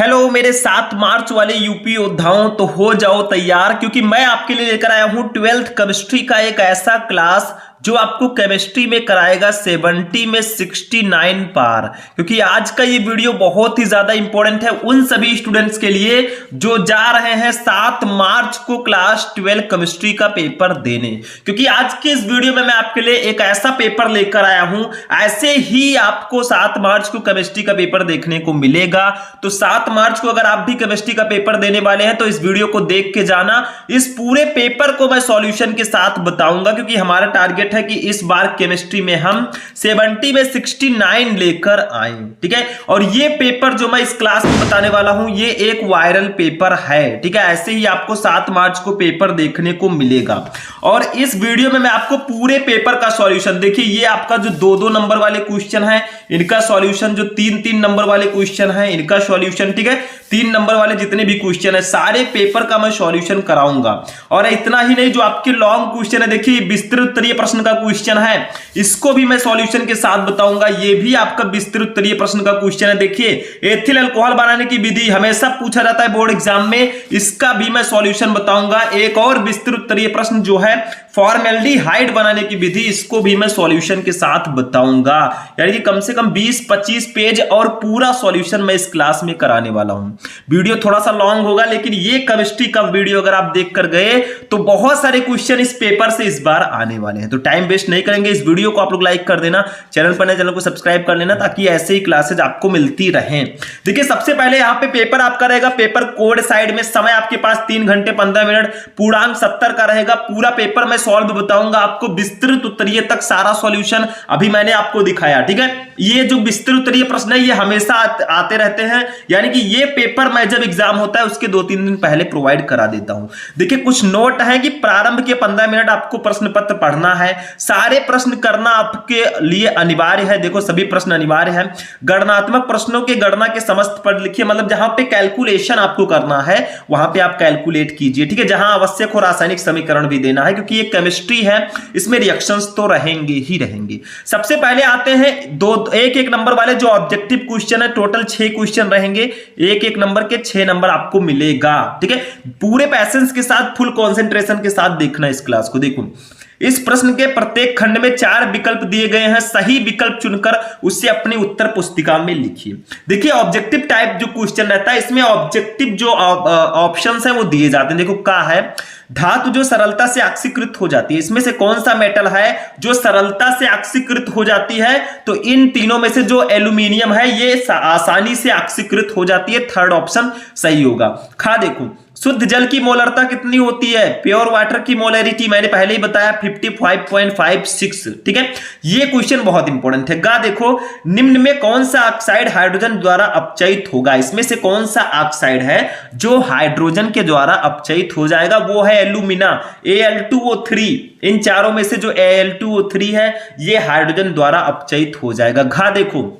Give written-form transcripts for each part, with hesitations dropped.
Hello मेरे 7 मार्च वाले UP योद्धाओं, तो हो जाओ तैयार क्योंकि मैं आपके लिए लेकर आया हूं 12th केमिस्ट्री का एक ऐसा क्लास जो आपको केमिस्ट्री में कराएगा 70 में 69 पार। क्योंकि आज का ये वीडियो बहुत ही ज्यादा इंपॉर्टेंट है उन सभी स्टूडेंट्स के लिए जो जा रहे हैं 7 मार्च को क्लास 12 केमिस्ट्री का पेपर देने। क्योंकि आज के इस वीडियो में मैं आपके लिए एक ऐसा पेपर लेकर आया हूं, ऐसे ही आपको 7 मार्च को केमिस्ट्री का पेपर देखने को मिलेगा। तो 7 मार्च को अगर आप भी केमिस्ट्री का पेपर देने वाले हैं तो इस वीडियो को देख के जाना। इस पूरे पेपर को मैं सॉल्यूशन के साथ बताऊंगा क्योंकि हमारा टारगेट है कि इस बार केमिस्ट्री में हम 70 में 69 लेकर आए। ठीक है, और ये पेपर जो मैं इस क्लास में बताने वाला हूं ये एक वायरल पेपर है। ठीक है, ऐसे ही आपको 7 मार्च को पेपर देखने को मिलेगा। और इस वीडियो में मैं आपको पूरे पेपर का सॉल्यूशन, देखिए ये आपका जो 2-2 नंबर वाले क्वेश्चन है इनका सॉल्यूशन, जो 3-3 नंबर वाले क्वेश्चन है इनका सॉल्यूशन, ठीक है 3 नंबर वाले जितने भी क्वेश्चन है सारे पेपर का मैं सॉल्यूशन कराऊंगा। और इतना ही नहीं, जो आपके लॉन्ग क्वेश्चन है, देखिए विस्तृत उत्तरीय प्रश्न का क्वेश्चन है इसको भी मैं सॉल्यूशन के साथ बताऊंगा। ये भी आपका विस्तृत उत्तरीय प्रश्न का क्वेश्चन है। देखिए एथिल अल्कोहल बनाने की विधि हमेशा पूछा जाता है बोर्ड एग्जाम में, इसका भी मैं सॉल्यूशन बताऊंगा। एक और विस्तृत उत्तरीय प्रश्न जो है फॉर्मेल्डिहाइड बनाने की विधि, इसको भी मैं सॉल्यूशन के साथ बताऊंगा। यानी कि कम से कम 20-25 पेज और पूरा सॉल्यूशन मैं इस क्लास में कराने वाला हूं। वीडियो थोड़ा सा लॉन्ग होगा लेकिन ये केमिस्ट्री का वीडियो अगर आप देख कर गए तो बहुत सारे क्वेश्चन इस पेपर से इस बार आने वाले हैं। तो टाइम वेस्ट नहीं करेंगे, इस वीडियो को आप लोग लाइक कर देना, चैनल पर नए चैनल को सब्सक्राइब कर लेना ताकि ऐसे ही क्लासेज आपको मिलती रहें। देखिए सबसे पहले यहाँ पे पेपर आपका रहेगा, पेपर कोड साइड में, समय आपके पास 3 घंटे 15 मिनट, पूर्णांक 70 का रहेगा। पूरा पेपर मैं सॉल्व बताऊंगा आपको, विस्तृत उत्तरीय तक सारा सॉल्यूशन अभी मैंने आपको दिखाया। ठीक है, ये जो विस्तृत उत्तरीय प्रश्न है ये हमेशा आते रहते हैं, यानी कि ये पेपर मैं जब एग्जाम होता है उसके 2-3 दिन पहले प्रोवाइड करा देता हूं। देखिए कुछ नोट है कि प्रारंभ के 15 मिनट आपको प्रश्न पत्र पढ़ना है, सारे प्रश्न करना आपके लिए अनिवार्य है। देखो सभी प्रश्न अनिवार्य है। गणनात्मक प्रश्नों के गणना के समस्त पढ़ लिखिए, मतलब जहां पे कैलकुलेशन आपको करना है वहां पे आप कैलकुलेट कीजिए। ठीक है, जहां आवश्यक हो रासायनिक समीकरण भी देना है क्योंकि ये केमिस्ट्री है, इसमें रिएक्शंस तो रहेंगे ही रहेंगे। सबसे पहले आते हैं एक नंबर वाले जो ऑब्जेक्टिव क्वेश्चन है, टोटल 6 क्वेश्चन रहेंगे, एक नंबर के 6 नंबर आपको मिलेगा। ठीक है, पूरे पैसेंस के साथ फुल कंसंट्रेशन के साथ देखना इस क्लास को। देखो इस प्रश्न के प्रत्येक खंड में 4 विकल्प दिए गए हैं, सही विकल्प चुनकर उससे अपनी उत्तर पुस्तिका में लिखिए। देखिए ऑब्जेक्टिव टाइप जो क्वेश्चन रहता है इसमें ऑब्जेक्टिव जो ऑप्शंस हैं वो दिए जाते हैं। देखो क्या है, धातु जो सरलता से ऑक्सीकृत हो जाती है, इसमें से कौन सा मेटल है जो सरलता से ऑक्सीकृत हो जाती है, तो इन तीनों में से जो एल्यूमिनियम है ये आसानी से ऑक्सीकृत हो जाती है, थर्ड ऑप्शन सही होगा। खा देखो शुद्ध जल की मोलरता कितनी होती है, प्योर वाटर की मोलरिटी मैंने पहले ही बताया 55.56। ठीक है, ये क्वेश्चन बहुत इंपॉर्टेंट है। गा देखो निम्न में कौन सा ऑक्साइड हाइड्रोजन द्वारा अपचयित होगा, इसमें से कौन सा ऑक्साइड है जो हाइड्रोजन के द्वारा अपचयित हो जाएगा, वो है एल्यूमिना Al2O3। इन चारों में से जो Al2O3 है ये हाइड्रोजन द्वारा अपचयित हो जाएगा। घा देखो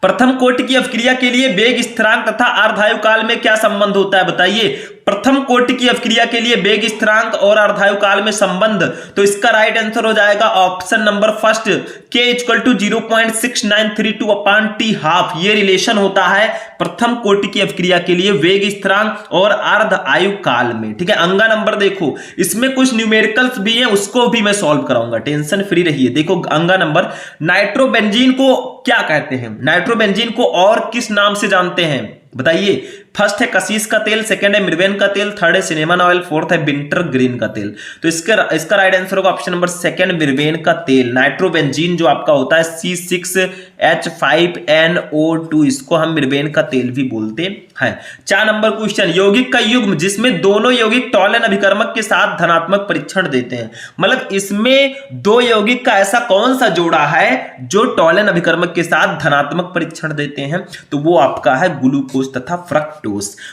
प्रथम कोटि की अभिक्रिया के लिए वेग स्थिरांक तथा अर्धायु काल में क्या संबंध होता है, बताइए। प्रथम कोटि की अभिक्रिया के लिए वेग स्थिरांक और अर्धायु काल में संबंध, तो इसका राइट आंसर हो जाएगा option number first, K = 0.6932/T½ ये रिलेशन होता है प्रथम कोटि की अभिक्रिया के लिए वेग स्थिरांक और अर्ध आयु काल में। ठीक है, अंगा नंबर देखो इसमें कुछ न्यूमेरिकल्स भी हैं उसको भी मैं सॉल्व कराऊंगा, टेंशन फ्री रहिए। देखो अंगा नंबर, नाइट्रोबेंजीन को क्या कहते हैं, नाइट्रोबेंजीन को और किस नाम से जानते हैं बताइए। फर्स्ट है कसीस का तेल, सेकंड है मिर्वेन का तेल, थर्ड है सिनेमन ऑयल, फोर्थ है विंटर ग्रीन का तेल। तो इसका राइट आंसर होगा ऑप्शन नंबर सेकंड, मिर्वेन का तेल। नाइट्रोबेंजीन जो आपका होता है C6H5NO2, इसको हम मिर्वेन का तेल भी बोलते हैं। 4 नंबर क्वेश्चन, यौगिक का युग्म जिसमें दोनों यौगिक टॉलन अभिकर्मक के साथ धनात्मक परीक्षण देते हैं, मतलब इसमें 2 यौगिक का ऐसा कौन सा जोड़ा है जो टॉलन अभिकर्मक के साथ धनात्मक परीक्षण देते हैं, तो वो आपका है ग्लूकोज तथा फ्रक्टोज।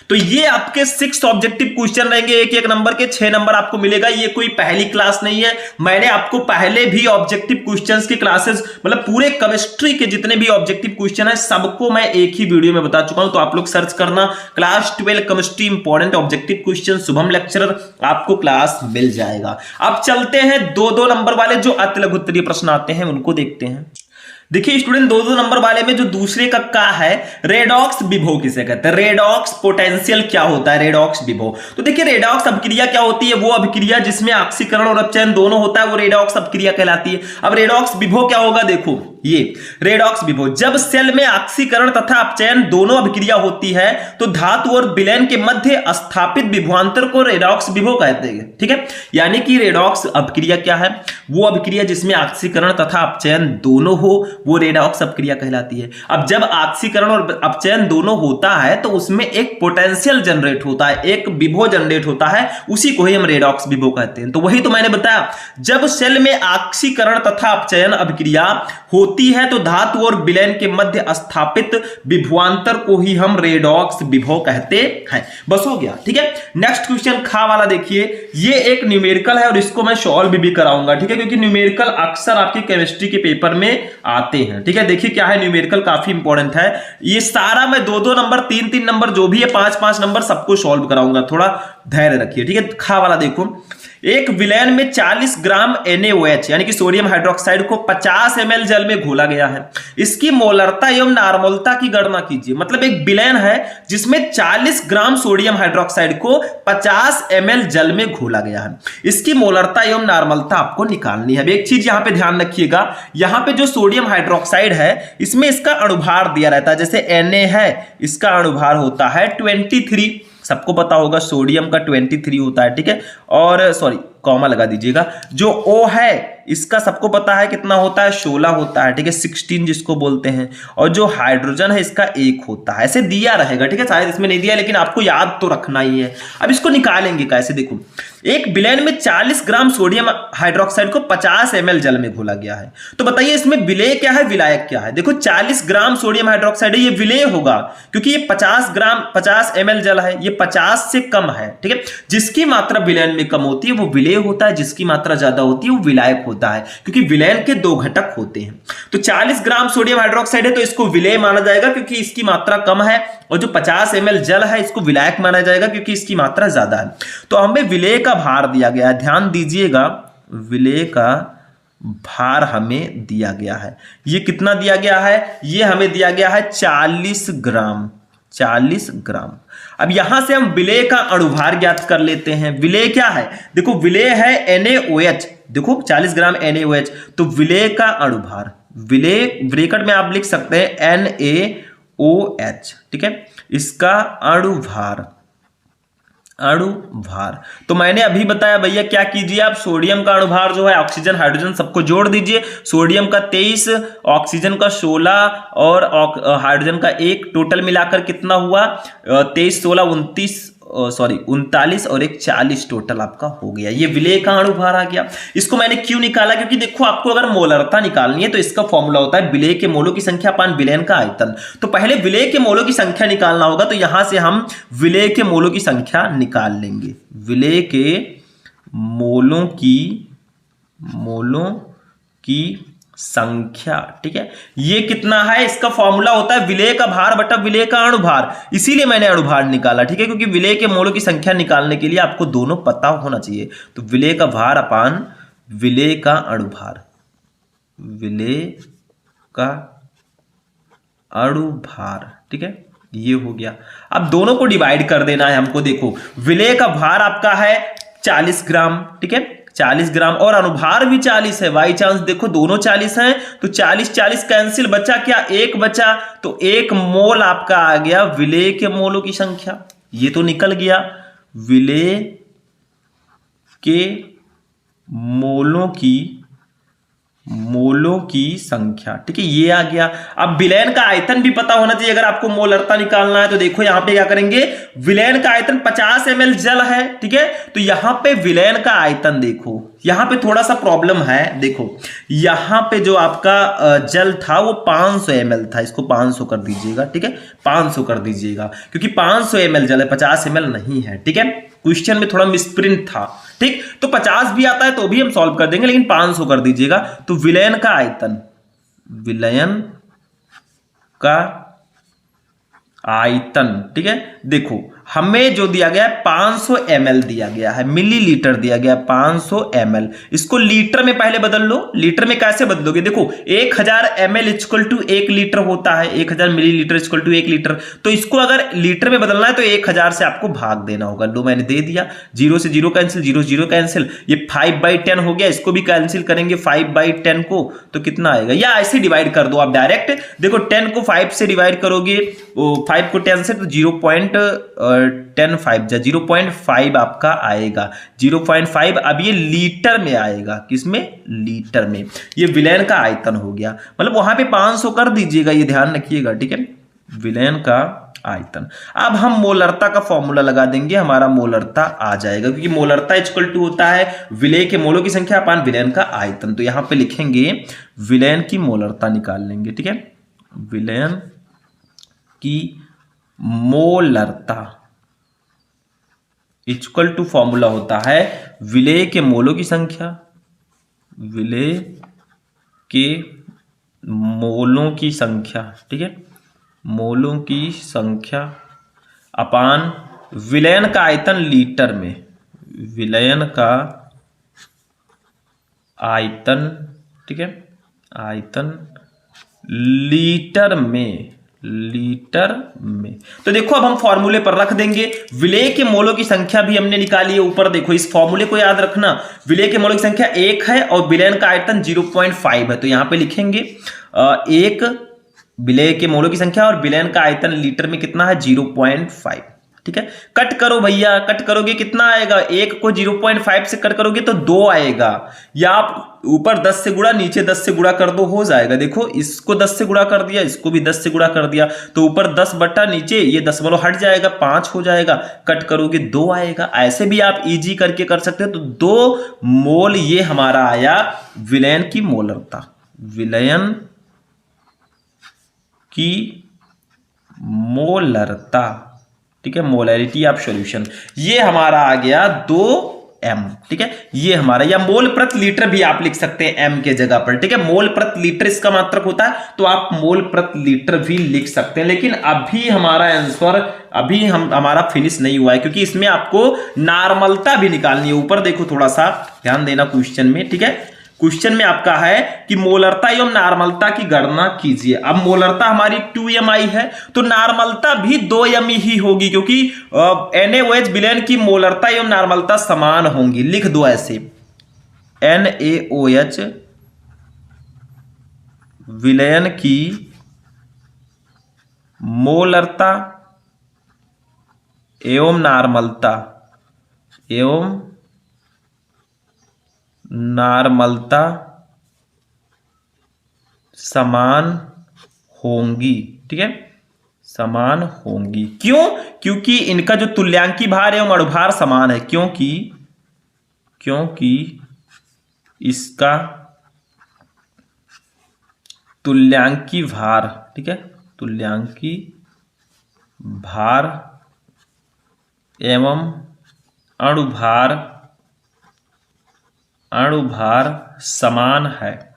तो ये आपके 6 ऑब्जेक्टिव क्वेश्चन रहेंगे, एक नंबर के 6 नंबर आपको मिलेगा। ये कोई पहली क्लास नहीं है, मैंने आपको पहले भी ऑब्जेक्टिव क्वेश्चंस की क्लासेस, मतलब पूरे केमिस्ट्री के जितने भी ऑब्जेक्टिव क्वेश्चन है सबको मैं एक ही वीडियो में बता चुका हूं। तो आप लोग सर्च करना class 12 chemistry important objective question, Shubham lecturer, आपको क्लास मिल जाएगा। अब चलते हैं 2-2 नंबर वाले जो अति लघु उत्तरीय प्रश्न आते हैं उनको देखते हैं। देखिए स्टूडेंट, दो दो नंबर वाले में जो दूसरे का है, रेडॉक्स विभव किसे कहते हैं, रेडॉक्स पोटेंशियल क्या होता है, रेडॉक्स विभव। तो देखिए रेडॉक्स अभिक्रिया क्या होती है, वो अभिक्रिया जिसमें ऑक्सीकरण और अपचयन दोनों होता है, वो रेडॉक्स अभिक्रिया कहलाती है। अब रेडॉक्स विभव क्या होगा, देखो ये रेडॉक्स विभव, जब सेल में ऑक्सीकरण तथा अपचयन दोनों अभिक्रिया होती है तो धातु और विलयन के मध्य स्थापित विभवांतर को रेडॉक्स विभव कहते हैं। ठीक है, यानी कि रेडॉक्स अभिक्रिया क्या है, वो अभिक्रिया जिसमें ऑक्सीकरण तथा अपचयन दोनों हो, वो रेडॉक्स अभिक्रिया कहलाती है। अब जब ऑक्सीकरण और अपचयन दोनों होता है तो उसमें एक पोटेंशियल जनरेट होता है, एक विभव जनरेट होता है, उसी को ही हम रेडॉक्स विभव कहते हैं। तो वही तो मैंने बताया, जब सेल में ऑक्सीकरण तथा अपचयन अभिक्रिया होती है तो धातु और विलयन के मध्य स्थापित विभवांतर को ही हम रेडॉक्स विभव कहते हैं। बस हो गया। ठीक है, नेक्स्ट क्वेश्चन खा वाला देखिए, ये एक न्यूमेरिकल है और इसको मैं सॉल्व भी कराऊंगा। ठीक है, क्योंकि न्यूमेरिकल अक्सर आपके केमिस्ट्री के पेपर में आते हैं। ठीक है, देखिए क्या है, न्यूमेरिकल काफी इंपॉर्टेंट है। ये सारा मैं दो दो नंबर, तीन तीन नंबर, जो भी है पांच पांच नंबर सबको सॉल्व कराऊंगा, थोड़ा धैर्य रखिए। ठीक है, खा वाला देखो, एक विलयन में 40 ग्राम NaOH यानी कि सोडियम हाइड्रोक्साइड को 50 ml जल में घोला गया है। इसकी मोलरता एवं नॉर्मलता की गणना कीजिए। मतलब एक विलयन है जिसमें 40 ग्राम सोडियम हाइड्रोक्साइड को 50 ml जल में घोला गया है, इसकी मोलरता एवं नॉर्मलता आपको निकालनी है। अब एक चीज यहां पे ध्यान रखिएगा, यहां पे जो सोडियम हाइड्रोक्साइड है इसमें इसका अणुभार दिया रहता है। जैसे Na है, इसका अणुभार होता है 23, सबको पता होगा सोडियम का 23 होता है। ठीक है, और सॉरी कॉमा लगा दीजिएगा। जो O है इसका सबको पता है कितना होता है, 16 होता है। ठीक है, 16 जिसको बोलते हैं। और जो हाइड्रोजन है इसका 1 होता है। ऐसे दिया रहेगा। ठीक है, शायद इसमें नहीं दिया, लेकिन आपको याद तो रखना ही है। अब इसको निकालेंगे कैसे, देखो एक विलयन में 40 ग्राम सोडियम हाइड्रोक्साइड को 50 ml जल में घोला गया है। तो बताइए इसमें विलेय क्या है, विलायक क्या है। देखो 40 ग्राम सोडियम हाइड्रोक्साइड है, ये विलेय होगा क्योंकि ये 50 ml जल है, ये 50 से कम है। ठीक है, जिसकी मात्रा विलयन में कम होती है वो विलेय होता है, जिसकी मात्रा ज्यादा होती है वो विलायक होता है, क्योंकि विलयन के दो घटक होते हैं। तो 40 ग्राम सोडियम हाइड्रोक्साइड है तो इसको विलेय माना जाएगा क्योंकि इसकी मात्रा कम है, और जो 50 ml जल है इसको विलायक माना जाएगा क्योंकि इसकी मात्रा ज्यादा है। तो हमें विलेय का भार दिया गया है, ध्यान दीजिएगा, विलेय का भार हमें दिया गया है। ये कितना दिया गया है, ये हमें दिया गया है 40 ग्राम। 40 ग्राम। अब यहां से हम विलेय का अणुभार ज्ञात कर लेते हैं। विलेय क्या है, देखो विलेय है NaOH, देखो 40 ग्राम NaOH, तो विलेय का अणुभार, विलेय ब्रैकेट में आप लिख सकते हैं NaOH। ठीक है, इसका अणुभार, अणुभार तो मैंने अभी बताया भैया, क्या कीजिए आप सोडियम का अणुभार जो है, ऑक्सीजन हाइड्रोजन सबको जोड़ दीजिए। सोडियम का 23, ऑक्सीजन का 16 और हाइड्रोजन का 1, टोटल मिलाकर कितना हुआ 23 16 39 और एक 40 टोटल आपका हो गया। ये विलेय का अणुभार आ गया। इसको मैंने क्यों निकाला, क्योंकि देखो आपको अगर मोलरता निकालनी है तो इसका फॉर्मूला होता है विलेय के मोलों की संख्या अपान विलयन का आयतन। तो पहले विलेय के मोलों की संख्या निकालना होगा, तो यहां से हम विलेय के मोलों की संख्या निकाल लेंगे। विलेय के मोलों की संख्या। ठीक है, ये कितना है, इसका फॉर्मूला होता है विलेय का भार बटा विलेय का अणुभार, इसीलिए मैंने अणुभार निकाला। ठीक है, क्योंकि विलेय के मोलों की संख्या निकालने के लिए आपको दोनों पता होना चाहिए। तो विलेय का भार अपान विलेय का अणुभार, विलेय का अणुभार। ठीक है, ये हो गया। अब दोनों को डिवाइड कर देना है हमको। देखो विलेय का भार आपका है 40 ग्राम। ठीक है, 40 ग्राम और अणुभार भी 40 है। बाई चांस देखो दोनों 40 हैं तो 40 कैंसिल, बचा क्या, 1 बचा। तो 1 मोल आपका आ गया विलेय के मोलों की संख्या। ये तो निकल गया विलेय के मोलों की संख्या। ठीक है, ये आ गया। अब विलयन का आयतन भी पता होना चाहिए अगर आपको मोलरता निकालना है। तो देखो यहां पे क्या करेंगे, विलयन का आयतन 50 ml जल है। ठीक है, तो यहां पे विलयन का आयतन देखो, यहां पे थोड़ा सा प्रॉब्लम है। देखो यहां पे जो आपका जल था वो 500 ml था, इसको 500 कर दीजिएगा। ठीक है, 500 कर दीजिएगा क्योंकि 500 ml जल है, 50 ml नहीं है। ठीक है, क्वेश्चन में थोड़ा मिसप्रिंट था। ठीक, तो 50 भी आता है तो भी हम सॉल्व कर देंगे, लेकिन 500 कर दीजिएगा। तो विलयन का आयतन, विलयन का आयतन, ठीक है। देखो हमें जो दिया गया है 500 ml दिया गया है, मिलीलीटर दिया गया है 500 ml। इसको लीटर में पहले बदल लो। लीटर में कैसे बदलोगे? देखो 1000 ml इक्वल टू 1 लीटर होता है, 1000 मिलीलीटर इक्वल टू 1 लीटर। तो इसको अगर लीटर में बदलना है तो 1000 से आपको भाग देना होगा। लो मैंने दे दिया, 0 से 0 कैंसिल, 0 0 कैंसिल, ये 5/10 हो गया। इसको भी कैंसिल करेंगे 5/10 को, तो कितना आएगा? या ऐसे डिवाइड कर दो आप डायरेक्ट। देखो 10 को 5 से डिवाइड करोगे, 5 को 10 से, तो 0.5 आपका आएगा, 0.5। अब ये लीटर में आएगा, किसमें? लीटर में। ये विलयन का आयतन हो गया। मतलब वहां पे 500 कर दीजिएगा, ये ध्यान रखिएगा, ठीक है। विलयन का आयतन। अब हम मोलरता का फॉर्मूला लगा देंगे, हमारा मोलरता आ जाएगा, क्योंकि मोलरता इक्वल टू होता है विलय के मोलों की संख्या अपान विलयन का आयतन। तो यहां पे लिखेंगे विलयन की मोलरता निकाल लेंगे, ठीक है। विलयन की मोलरता इक्वल टू फॉर्मूला होता है विलेय के मोलों की संख्या, विलेय के मोलों की संख्या, ठीक है, मोलों की संख्या अपान विलयन का आयतन लीटर में, विलयन का आयतन, ठीक है, आयतन लीटर में, लीटर में। तो देखो अब हम फॉर्मूले पर रख देंगे। विलेय के मोलों की संख्या भी हमने निकाली है। ऊपर देखो इस फॉर्मूले को याद रखना, विलेय के मोलों की संख्या 1 है और विलयन का आयतन 0.5 है। तो यहां पे लिखेंगे 1 विलेय के मोलों की संख्या और विलयन का आयतन लीटर में कितना है? 0.5, ठीक है। कट करो भैया, कट करोगे कितना आएगा? 1 को 0.5 से कट करोगे तो 2 आएगा, या आप ऊपर 10 से गुणा, नीचे 10 से गुणा कर दो, हो जाएगा। देखो इसको 10 से गुणा कर दिया, इसको भी 10 से गुणा कर दिया, तो ऊपर 10 बटा नीचे ये 10 हट जाएगा, 5 हो जाएगा। कट करोगे 2 आएगा। ऐसे भी आप इजी करके कर सकते हो। तो 2 मोल ये हमारा आया विलयन की मोलरता, विलयन की मोलरता, ठीक है, मोलैरिटी ऑफ सॉल्यूशन। ये हमारा आ गया 2m, ठीक है। ये हमारा, या मोल प्रति लीटर भी आप लिख सकते हैं m के जगह पर, ठीक है। मोल प्रति लीटर इसका मात्रक होता है, तो आप मोल प्रति लीटर भी लिख सकते हैं। लेकिन अभी हमारा आंसर, अभी हमारा फिनिश नहीं हुआ है, क्योंकि इसमें आपको नॉर्मलता भी निकालनी है। ऊपर देखो, थोड़ा सा ध्यान देना क्वेश्चन में, ठीक है। क्वेश्चन में आपका है कि मोलरता एवं नॉर्मलता की गणना कीजिए। अब मोलरता हमारी 2mi है, तो नॉर्मलता भी 2m ही होगी, क्योंकि NaOH विलयन की मोलरता एवं नॉर्मलता समान होंगी। लिख दो ऐसे, NaOH विलयन की मोलरता एवं नॉर्मलता, एवं नॉर्मलता समान होंगी, ठीक है, समान होंगी। क्यों? क्योंकि इनका जो तुल्यांकी भार एवं अणुभार समान है, क्योंकि इसका तुल्यांकी भार, ठीक है, तुल्यांकी भार एवं अणुभार समान है,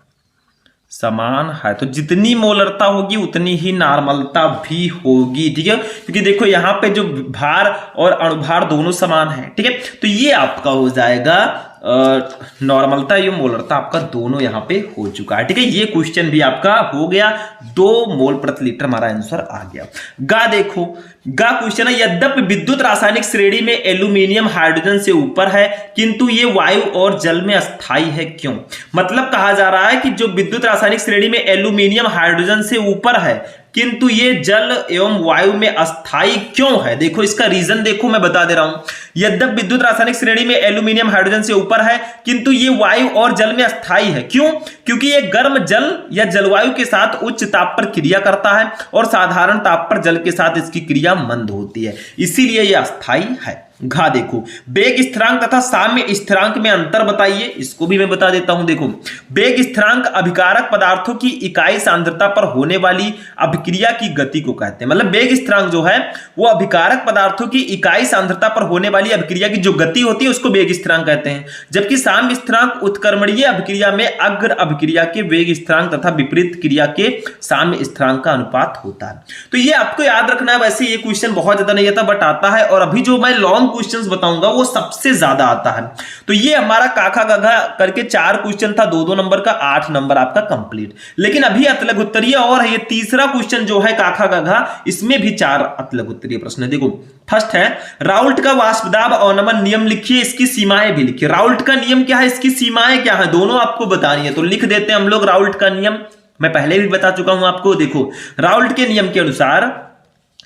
समान है। तो जितनी मोलरता होगी उतनी ही नॉर्मलता भी होगी, ठीक है, क्योंकि देखो यहां पे जो भार और अणुभार दोनों समान है, ठीक है। तो ये आपका हो जाएगा नॉर्मलता एवं मोलरता आपका दोनों यहां पे हो चुका है, ठीक है। ये क्वेश्चन भी आपका हो गया, 2 मोल प्रति लीटर हमारा आंसर आ गया। गा देखो, गा क्वेश्चन है, यद्यपि विद्युत रासायनिक श्रेणी में एल्यूमिनियम हाइड्रोजन से ऊपर है, किंतु ये वायु और जल में अस्थायी है, क्यों? मतलब कहा जा रहा है कि जो विद्युत रासायनिक श्रेणी में एल्यूमिनियम हाइड्रोजन से ऊपर है, किंतु ये जल एवं वायु में अस्थायी क्यों है? देखो इसका रीजन देखो, मैं बता दे रहा हूं। यद्यपि विद्युत रासायनिक श्रेणी में एल्यूमिनियम हाइड्रोजन से ऊपर है, किंतु ये वायु और जल में अस्थायी है, क्यों? क्योंकि ये गर्म जल या जलवायु के साथ उच्च ताप पर क्रिया करता है और साधारण ताप पर जल के साथ इसकी क्रिया मंद होती है, इसीलिए ये अस्थायी है। घा देखो, वेग स्थिरांक तथा साम्य स्थिरांक में अंतर बताइए, इसको भी मैं बता देता हूं। देखो, वेग स्थिरांक अभिकारक पदार्थों की इकाई सांद्रता पर होने वाली अभिक्रिया की गति को कहते हैं। मतलब वेग स्थिरांक जो है वो अभिकारक पदार्थों की इकाई सांद्रता पर होने वाली अभिक्रिया की जो गति होती है उसको वेग स्थिरांक कहते हैं। जबकि साम्य स्थिरांक उत्क्रमणीय अभिक्रिया में अग्र अभिक्रिया के वेग स्थिरांक तथा विपरीत क्रिया के साम्य स्थिरांक का अनुपात होता है। तो ये आपको याद रखना है। वैसे ये क्वेश्चन बहुत ज्यादा नहीं आता बट आता है, और अभी जो मैं लॉन्ग क्वेश्चंस बताऊंगा वो सबसे ज्यादा आता है। तो ये हमारा काखा गघा करके 4 क्वेश्चन था, 2-2 नंबर का, 8 नंबर आपका कंप्लीट। लेकिन अभी अतलग उत्तरीय और है, ये तीसरा क्वेश्चन जो है काखा गघा, इसमें भी 4 अतलग उत्तरीय प्रश्न है। देखो, फर्स्ट है राउल्ट का वाष्पदाब अवनमन नियम लिखिए, इसकी सीमाएं भी लिखिए। राउल्ट का नियम क्या है, इसकी सीमाएं क्या है, दोनों आपको बतानी है। तो लिख देते हैं हम लोग राउल्ट का नियम, मैं पहले भी बता चुका हूं आपको। देखो, राउल्ट के नियम के अनुसार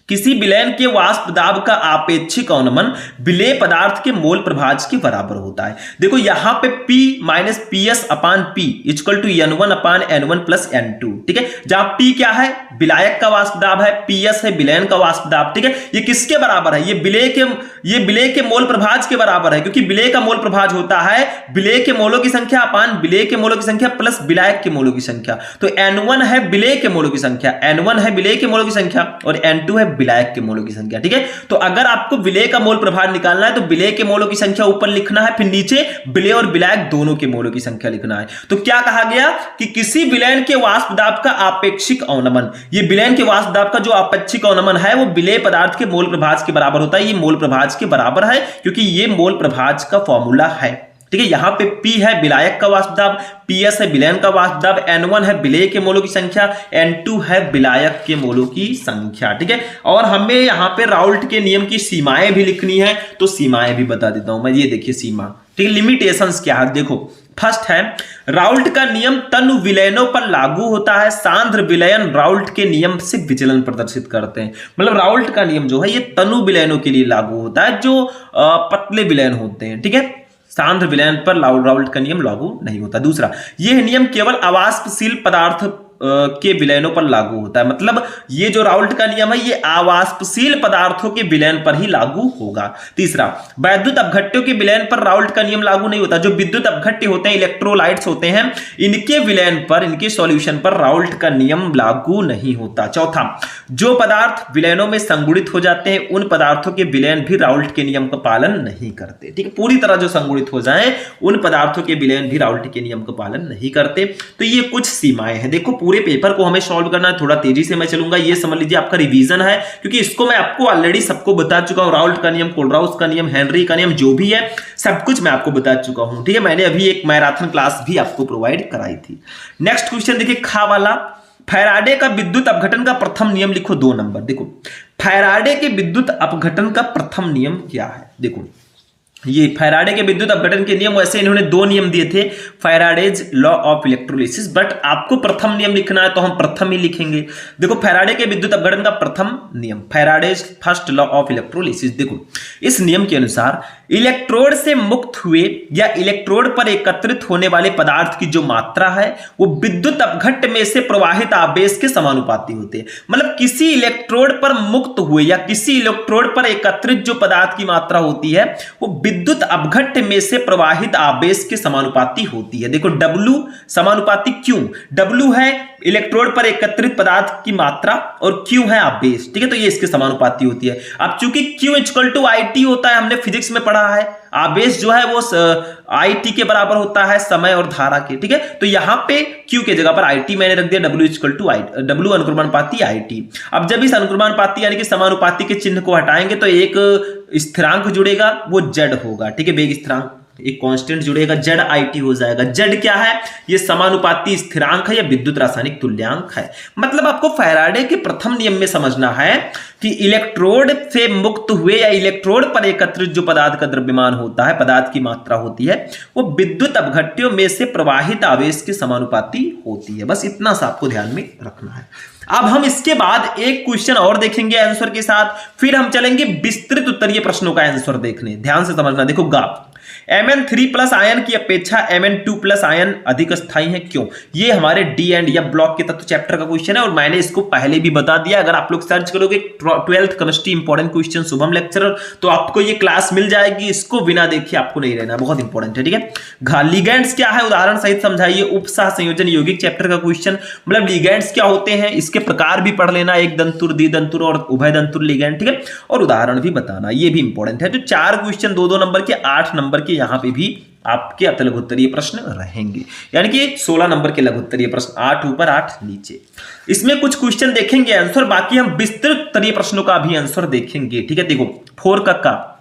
किसी विलयन के वाष्प दाब का आपेक्षिक अवनमन विलेय पदार्थ के मोल प्रभाज के बराबर होता है। देखो यहां पे P minus PS upon P equal to N1 upon N1 plus N2, ठीक है। जहां P क्या है, विलायक का वाष्प दाब है, PS है विलयन का वाष्प दाब, ठीक है। ये किसके बराबर है, ये विलेय के मोल प्रभाज के बराबर है, क्योंकि विलेय का मोल प्रभाज होता है विलेय के मोलों की संख्या अपान विलेय के मोलों की संख्या प्लस विलायक के मोलों की संख्या। तो N1 है विलेय के मोलों की संख्या, N1 है विलेय के मोलों की संख्या और N2 है विलायक के मोलों की संख्या, ठीक है। तो अगर आपको विलेय का मोल प्रभार निकालना है तो विलेय के मोलों की संख्या ऊपर लिखना है, फिर नीचे विलेय और विलायक दोनों के मोलों की संख्या लिखना है। तो क्या कहा गया कि किसी विलयन के वाष्प दाब का आपेक्षिक अवनमन, ये विलयन के वाष्प दाब का जो आपेक्षिक अवनमन है वो विलेय पदार्थ के मोल प्रभाज के बराबर होता है। ये मोल प्रभाज के बराबर है क्योंकि ये मोल प्रभाज का फॉर्मूला है, ठीक है। यहां पे P है विलायक का वाष्प दाब, PS है विलयन का वाष्प दाब, N1 है विलेय के मोलों की संख्या, N2 है विलायक के मोलों की संख्या, ठीक है। और हमें यहां पे राउल्ट के नियम की सीमाएं भी लिखनी है, तो सीमाएं भी बता देता हूं मैं। ये देखिए सीमा, ठीक है। लिमिटेशंस क्या है, देखो फर्स्ट है राउल्ट का नियम तनु विलयनों पर लागू होता है, सांद्र विलयन राउल्ट के नियम से विचलन प्रदर्शित करते हैं। मतलब राउल्ट का नियम जो है ये तनु विलयनों के लिए लागू होता है जो पतले विलयन होते हैं, ठीक है। सांद्र विलयन पर राउल्ट का नियम लागू नहीं होता। दूसरा, यह नियम केवल अवाष्पशील पदार्थ के विलयनों पर लागू होता है। मतलब ये जो राउल्ट का नियम है ये अवाष्पशील पदार्थों के विलयन पर ही लागू होगा। तीसरा, वैद्युत अपघट्यों के विलयन पर राउल्ट का नियम लागू नहीं होता। जो विद्युत अपघट्य होते हैं, इलेक्ट्रोलाइट्स होते हैं, इनके विलयन पर, इनके सॉल्यूशन पर राउल्ट का नियम लागू नहीं होता। चौथा, जो पदार्थ विलयनों में संगुणित हो जाते हैं उन पदार्थों के विलयन भी राउल्ट के नियम का पालन नहीं करते, ठीक है। पूरी तरह जो संगुणित हो जाए उन पदार्थों के विलयन भी राउल्ट के नियम का पालन नहीं करते। तो ये कुछ सीमाएं हैं। देखो पूरे पेपर को हमें सॉल्व करना है, थोड़ा तेजी से मैं चलूंगा। ये समझ लीजिए आपका रिवीजन है, क्योंकि इसको मैं आपको ऑलरेडी सबको बता चुका हूं। राउल्ट का नियम, कोलराउस का नियम, हेनरी का नियम, जो भी है सब कुछ मैं आपको बता चुका हूं, ठीक है। मैंने अभी एक मैराथन क्लास भी आपको प्रोवाइड कराई थी। नेक्स्ट क्वेश्चन देखिए, खा वाला, फैराडे का विद्युत अपघटन का प्रथम नियम लिखो, 2 नंबर। देखो फैराडे के विद्युत अपघटन का प्रथम नियम क्या है। देखो ये फैराडे के विद्युत अपघटन के नियम, वैसे इन्होंने 2 नियम दिए थे, Faraday's law of electrolysis, but आपको प्रथम नियम लिखना है तो हम प्रथम ही लिखेंगे। देखो फैराडे के विद्युत अपघटन का प्रथम नियम, Faraday's first law of electrolysis. देखो इस नियम के अनुसार इलेक्ट्रोड से मुक्त हुए या इलेक्ट्रोड पर एकत्रित होने वाले पदार्थ की जो मात्रा है वो विद्युत अपघट्य में से प्रवाहित आवेश के समानुपाती होते हैं। मतलब किसी इलेक्ट्रोड पर मुक्त हुए या किसी इलेक्ट्रोड पर एकत्रित जो पदार्थ की मात्रा होती है वो विद्युत अपघट्य में से प्रवाहित आवेश के समानुपाती होती है। देखो W समानुपाती Q, W है इलेक्ट्रोड पर एकत्रित पदार्थ की मात्रा और Q है आवेश, ठीक है। तो ये इसके समानुपाती होती है। अब चूंकि Q इक्वल टू IT होता है, हमने फिजिक्स में पढ़ा है, आवेश जो है वो IT के बराबर होता है समय और धारा के, ठीक है। तो यहां पे Q के जगह पर IT मैंने रख दिया, W इक्वल टू W अनुक्रमानुपाती IT। अब जब इस अनुक्रमानुपाती यानी कि समानुपाती के चिन्ह को हटाएंगे तो एक स्थिरांक जुड़ेगा, वो Z होगा, ठीक है। वेग स्थिरांक, एक कांस्टेंट जुड़ेगा, ZIT हो जाएगा। Z क्या है, ये समानुपाती स्थिरांक है या विद्युत रासायनिक तुल्यांक है। मतलब आपको फैराडे के प्रथम नियम में समझना है कि इलेक्ट्रोड से मुक्त हुए या इलेक्ट्रोड पर एकत्रित जो पदार्थ का द्रव्यमान होता है, पदार्थ की मात्रा होती है, वो विद्युत अपघट्यों में से प्रवाहित आवेश के समानुपाती होती है। बस इतना सा आपको ध्यान में रखना है। अब हम इसके बाद एक क्वेश्चन और देखेंगे आंसर के साथ, फिर हम चलेंगे विस्तृत उत्तरीय प्रश्नों का आंसर देखने। ध्यान से समझना। देखो गा, Mn3 प्लस आयन की अपेक्षा Mn2 प्लस आयन अधिक स्थायी है, क्यों? ये हमारे डी एंड या ब्लॉक के तत्व चैप्टर का क्वेश्चन है और मैंने इसको पहले भी बता दिया। अगर आप लोग सर्च करोगे 12th chemistry important question Shubham lecturer, तो आपको ये क्लास मिल जाएगी। इसको बिना देखे आपको नहीं रहना, बहुत इंपॉर्टेंट है, ठीक है। लिगेंड्स क्या है, उदाहरण सहित समझाइए। उपसह संयोजन यौगिक चैप्टर का क्वेश्चन, मतलब लिगेंड्स क्या होते हैं, इसके प्रकार भी पढ़ लेना, एक दंतुर, द्विदंतुर और उभय दंतुर लिगेंड, ठीक है, और उदाहरण भी बताना, ये भी इंपॉर्टेंट है। तो 4 क्वेश्चन 2-2 नंबर के, 8 नंबर के यहाँ पे भी आपके अत लघुत्तरीय प्रश्न रहेंगे, यानी कि 16 नंबर के लघुत्तरीय प्रश्न, 8 ऊपर 8 नीचे। इसमें कुछ क्वेश्चन देखेंगे आंसर, बाकी हम विस्तृत उत्तरीय प्रश्नों का भी आंसर देखेंगे, ठीक है। देखो 4 का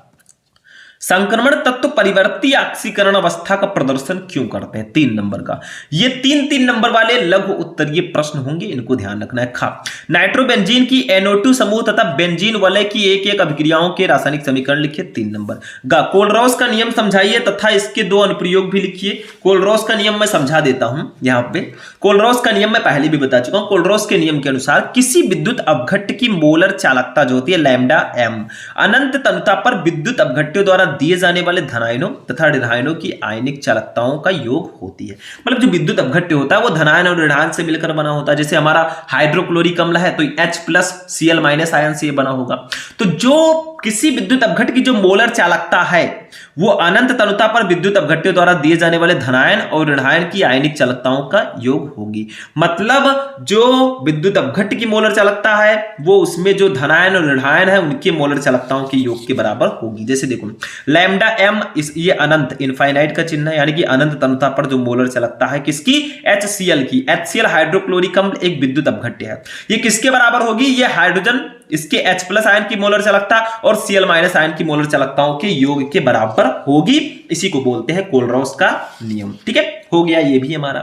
संक्रमण तत्व परिवर्ती ऑक्सीकरण अवस्था का प्रदर्शन क्यों करते हैं, 3 नंबर का। ये 3-3 नंबर वाले लघु उत्तरीय प्रश्न होंगे, इनको ध्यान रखना है। खा नाइट्रोबेंजीन की NO2 समूह तथा बेंजीन वलय की एक अभिक्रियाओं के रासायनिक समीकरण लिखिए, 3 नंबर। गा कोलरॉस का नियम समझाइए तथा इसके 2 अनुप्रयोग भी लिखिए। कोलरॉस का नियम मैं समझा देता हूं यहां पे। कोलरॉस का नियम मैं पहले भी बता चुका हूं। कोलरॉस के नियम के अनुसार किसी विद्युत अपघट्य की मोलर चालकता जो होती है लैम्डा m, अनंत तनुता पर विद्युत अपघट्यों द्वारा दिए जाने वाले धनायनों तथा ऋणायनों की आयनिक चालकताओं का योग होती है। मतलब जो विद्युत अपघट्य होता है वो धनायन और ऋणायन से मिलकर बना होता है। जैसे हमारा हाइड्रोक्लोरिक अम्ल है तो H+Cl- आयन से बना होगा। तो जो किसी विद्युत अपघट्य की जो मोलर चालकता है वो अनंत तनुता पर विद्युत अपघट्यों द्वारा दिए जाने वाले धनायन और ऋणायन की आयनिक चालकताओं का योग होगी। मतलब जो विद्युत अपघट्य की मोलर चालकता है वो उसमें जो धनायन और ऋणायन है उनके मोलर चालकताओं के योग के बराबर होगी। जैसे देखो लैम्डा m, ये अनंत इनफाइनाइट का चिन्ह है, यानी कि अनंत तनुता पर जो मोलर चालकता है किसकी, HCl की। HCl हाइड्रोक्लोरिक अम्ल एक विद्युत अपघट्य है। ये किसके बराबर होगी, ये हाइड्रोजन इसके H+ आयन की मोलर चालकता और Cl- आयन की मोलर चालकताओं के योग के बराबर होगी। इसी को बोलते हैं कोलरॉस का नियम, ठीक है। हो गया ये भी हमारा।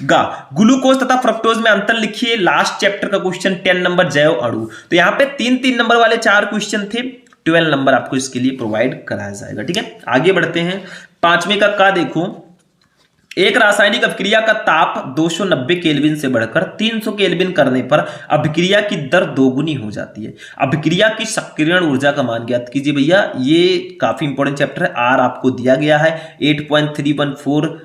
गा ग्लूकोज तथा फ्रक्टोज में अंतर लिखिए, लास्ट चैप्टर का क्वेश्चन 10 नंबर जैव अणु। तो यहाँ पे 3-3 नंबर वाले 4 क्वेश्चन थे, 12 नंबर आपको इसके लिए प्रोवाइड कराया जाएगा, ठीक है। आगे बढ़ते हैं। 5वें का देखो, एक रासायनिक अभिक्रिया का ताप 290 केल्विन से बढ़कर 300 केल्विन करने पर अभिक्रिया की दर दोगुनी हो जाती है। अभिक्रिया की सक्रियण ऊर्जा का मान ज्ञात कीजिए। भैया ये काफी इंपॉर्टेंट चैप्टर है। आर आपको दिया गया है 8.314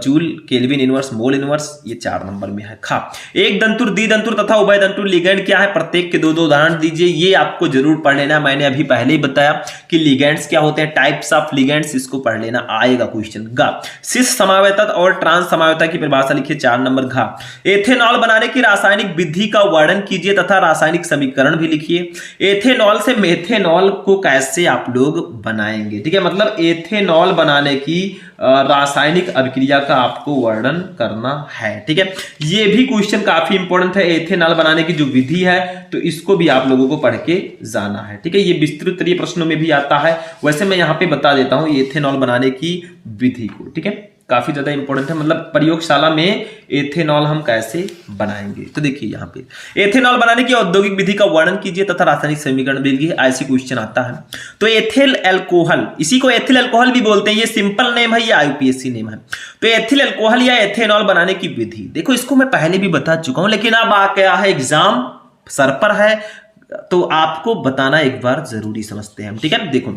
joule kelvin inverse mole inverse, ये 4 नंबर में है। खा एक दंतुर, द्विदंतुर तथा उभय दंतुर लिगेंड क्या है, प्रत्येक के 2-2 उदाहरण दीजिए। ये आपको जरूर पढ़ लेना, मैंने अभी पहले ही बताया कि लिगेंड्स क्या होते हैं, टाइप्स ऑफ लिगेंड्स, इसको पढ़ लेना, आएगा क्वेश्चन। गा सिस समावयता और ट्रांस समावयता की परिभाषा लिखिए, 4 नंबर। घा एथेनॉल बनाने की रासायनिक विधि का वर्णन कीजिए तथा रासायनिक समीकरण भी लिखिए। एथेनॉल से मेथेनॉल को कैसे आप लोग बनाएंगे, ठीक है। मतलब एथेनॉल बनाने की रासायनिक अभिक्रिया का आपको वर्णन करना है, ठीक है। ये भी क्वेश्चन काफी इंपॉर्टेंट है। एथेनॉल बनाने की जो विधि है तो इसको भी आप लोगों को पढ़ के जाना है, ठीक है। ये विस्तृत उत्तरीय प्रश्नों में भी आता है। वैसे मैं यहाँ पे बता देता हूँ एथेनॉल बनाने की विधि को, ठीक है। काफी ज्यादा इंपॉर्टेंट है, मतलब प्रयोगशाला में एथेनॉल हम कैसे बनाएंगे। तो देखिए यहाँ पे एथेनॉल बनाने की औद्योगिक विधि का वर्णन कीजिए तथा रासायनिक समीकरण भी लिखिए, ऐसे क्वेश्चन आता है। तो एथिल अल्कोहल, इसी को एथिल अल्कोहल भी बोलते हैं। ये सिंपल नेम है, ये IUPAC नेम है। तो एथिल अल्कोहल या एथेनॉल बनाने की विधि, देखो इसको मैं पहले भी बता चुका हूं, लेकिन अब आ गया है एग्जाम सर पर है तो आपको बताना एक बार जरूरी समझते हैं हम, ठीक है। देखो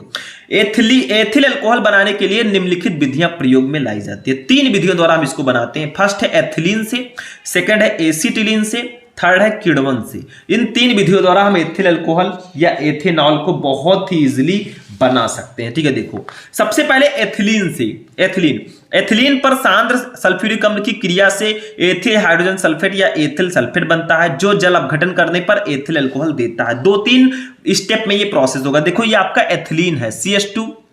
एथिल अल्कोहल बनाने के लिए निम्नलिखित विधियां प्रयोग में लाई जाती है। 3 विधियों द्वारा हम इसको बनाते हैं। फर्स्ट है एथिलीन से, सेकंड है एसिटिलीन से, थर्ड है किण्वन से। इन 3 विधियों द्वारा हम एथिल अल्कोहल या एथेनॉल को बहुत ही इजीली बना सकते हैं, ठीक है। देखो सबसे पहले एथिलीन से, एथिलीन पर सांद्र सल्फ्यूरिक अम्ल की क्रिया से एथिल हाइड्रोजन सल्फेट या एथिल सल्फेट बनता है, जो जल अपघटन करने पर एथिल अल्कोहल देता है। 2-3 स्टेप में ये प्रोसेस होगा। देखो ये आपका एथिलीन है,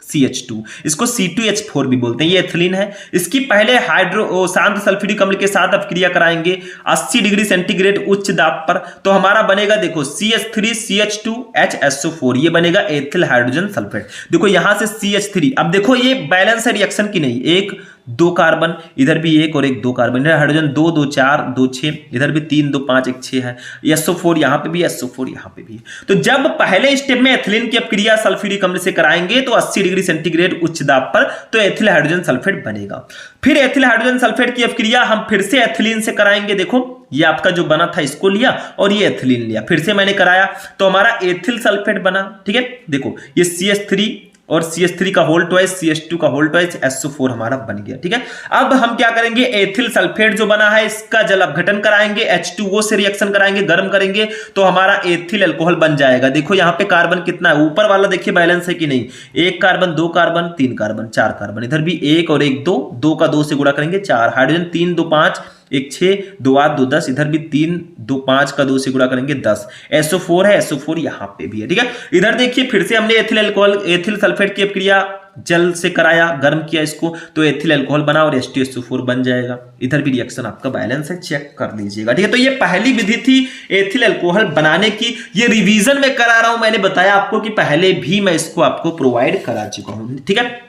CH2, इसको C2H4 भी बोलते हैं, ये एथिलीन है। इसकी पहले सांद्र सल्फ्यूरिक अम्ल के साथ अपक्रिया कराएंगे 80 डिग्री सेंटीग्रेड उच्च दाब पर, तो हमारा बनेगा देखो CH3CH2HSO4, ये बनेगा एथिल हाइड्रोजन सल्फेट। देखो यहां से CH3, अब देखो ये बैलेंस है रिएक्शन की नहीं, 1-2 कार्बन, इधर भी 1 और 1-2 कार्बन, इधर हाइड्रोजन 2-2-4-2-6, इधर भी 3-2-5-1-6 है। SO4 यहाँ पे भी, SO4 यहाँ पे भी। तो जब पहले स्टेप में एथिलीन की अपक्रिया सल्फ्यूरिक अम्ल से कराएंगे तो 80 डिग्री सेंटीग्रेड उच्च दाब पर, तो एथिल हाइड्रोजन सल्फेट बनेगा। फिर एथिल हाइड्रोजन सल्फेट की अपक्रिया हम फिर से एथिलीन से कराएंगे। देखो ये आपका जो बना था इसको लिया और ये एथिलीन लिया, फिर से मैंने कराया तो हमारा एथिल सल्फेट बना, ठीक है। देखो ये CH3 और CH3 का होल ट्वाइस, CH2 का होल ट्वाइस, SO4 हमारा बन गया। ठीक है, अब हम क्या करेंगे, एथिल सल्फेट जो बना है इसका जल अपघटन कराएंगे, H2O से रिएक्शन कराएंगे, गर्म करेंगे तो हमारा एथिल अल्कोहल बन जाएगा। देखो यहाँ पे कार्बन कितना है, ऊपर वाला देखिए बैलेंस है कि नहीं, 1 कार्बन 2 कार्बन 3 कार्बन 4 कार्बन, इधर भी 1 और 1 2, 2 का 2 से गुणा करेंगे 4, हाइड्रोजन 3 2 5 1 6 2 8 2 10, इधर भी 3 2 5 का 2 से गुणा करेंगे 10, SO4 है, SO4 यहाँ पे भी है। ठीक है, इधर देखिए फिर से हमने एथिल अल्कोहल, एथिल सल्फेट की अपक्रिया जल से कराया, गर्म किया इसको, तो एथिल अल्कोहल बना और H2SO4 बन जाएगा। इधर भी रिएक्शन आपका बैलेंस है, चेक कर लीजिएगा। ठीक है, तो ये पहली विधि थी एथिल अल्कोहल बनाने की, ये रिवीजन में करा रहा हूं, मैंने बताया आपको कि पहले भी मैं इसको आपको प्रोवाइड करा चुका हूं। ठीक है,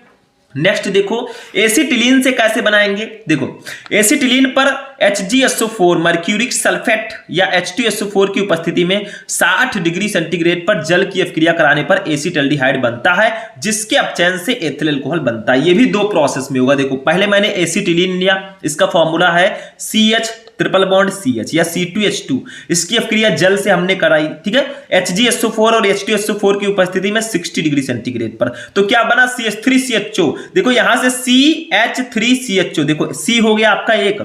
नेक्स्ट देखो एसिटिलीन से कैसे बनाएंगे। देखो एसिटिलीन पर HgSO4 मर्क्यूरिक सल्फेट या H2SO4 की उपस्थिति में 60 डिग्री सेंटीग्रेड पर जल की अपक्रिया कराने पर एसिटल्डिहाइड बनता है, जिसके अपचयन से एथिल अल्कोहल बनता है। ये भी 2 प्रोसेस में होगा। देखो पहले मैंने एसिटिलीन लिया, इसका फॉर्मूला है CH ट्रिपल बॉन्ड CH या C2H2, इसकी अपक्रिया जल से हमने कराई। ठीक है, HgSO4 और H2SO4 की उपस्थिति में 60 डिग्री सेंटीग्रेड पर, तो क्या बना CH3CHO। देखो यहां से CH3CHO, देखो C हो गया आपका 1,